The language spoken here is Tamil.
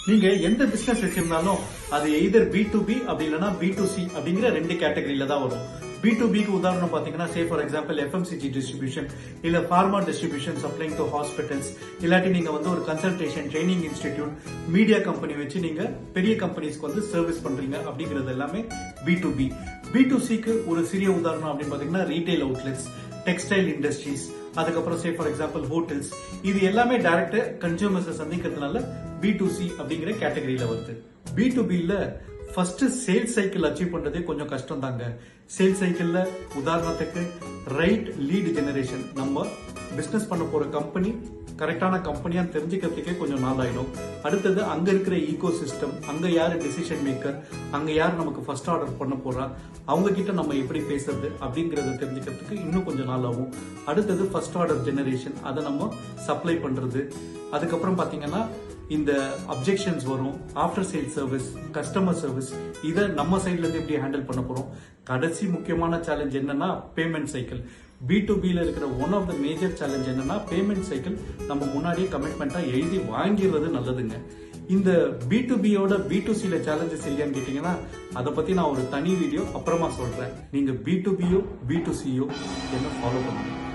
நீங்க எந்த பிசினஸ் வச்சிருந்தாலும் அது எய்தர் B2B அப்படி இல்லைன்னா B2C அப்படிங்கிற ரெண்டு கேட்டகரியில தான் வரும். B2Bக்கு உதாரணம் பாத்தீங்கன்னா say for example FMCG distribution இல்ல pharma distribution supplying to hospitals, இல்லாட்டி நீங்க ஒரு consultation training institute media company வச்சு நீங்க பெரிய கம்பெனிஸ்க்கு சர்வீஸ் பண்றீங்க அப்படிங்கிறது எல்லாமே B2B. B2Cக்கு ஒரு சிறிய உதாரணம் அப்படின்னு பாத்தீங்கன்னா ரீட்டைல் அவுட்லெட்ஸ், டெக்ஸ்டைல் இண்டஸ்ட்ரீஸ், அதுக்கப்புறம் சே ஃபார் எக்ஸாம்பிள் ஹோட்டல்ஸ், இது எல்லாமே டைரக்ட் கன்சியூமர்ஸ் சந்திக்கிறதுனால B2C அப்படிங்கிற கேட்டகரியில வருது. B2Bல ஃபர்ஸ்ட் சேல்ஸ் சைக்கிள் அச்சீவ் பண்றதே கொஞ்சம் கஷ்டம் தாங்க. சேல்ஸ் சைக்கிள்ல உதாரணத்துக்கு ரைட் லீட் ஜெனரேஷன், நம்ம பிசினஸ் பண்ண போற கம்பெனி கரெக்டான கம்பெனியா தெரிஞ்சுக்கிறதுக்கே கொஞ்சம் நாள் ஆயிடும். அடுத்தது அங்க இருக்கிற ஈகோ சிஸ்டம், அங்க யாரு டிசிஷன் மேக்கர், அங்க யார் நமக்கு ஃபர்ஸ்ட் ஆர்டர் பண்ண போறா, அவங்க கிட்ட நம்ம எப்படி பேசுறது அப்படிங்கறத தெரிஞ்சுக்கிறதுக்கு இன்னும் கொஞ்சம் நாள் ஆகும். அடுத்தது ஃபர்ஸ்ட் ஆர்டர் ஜெனரேஷன், அதை நம்ம சப்ளை பண்றது. அதுக்கப்புறம் பாத்தீங்கன்னா இந்த அப்ஜெக்ஷன்ஸ் வரும், after sale service, customer service, இதை நம்ம சைட்ல இருந்து எப்படி ஹேண்டில் பண்ண போறோம். கடைசி முக்கியமான சேலஞ்ச் என்னன்னா பேமெண்ட் சைக்கிள். B2Bல இருக்கிற one of the major challenge என்னன்னா பேமெண்ட் சைக்கிள் நம்ம முன்னாடியே கமிட்மெண்டா எழுதி வாங்கிடுறது நல்லதுங்க. இந்த B2Bயோட B2Cல சேலஞ்சஸ் இல்லையான்னு கேட்டீங்கன்னா அதை பத்தி நான் ஒரு தனி வீடியோ அப்புறமா சொல்றேன். நீங்க B2Bயோ B2Cயோ என்ன ஃபாலோ பண்ணுங்க.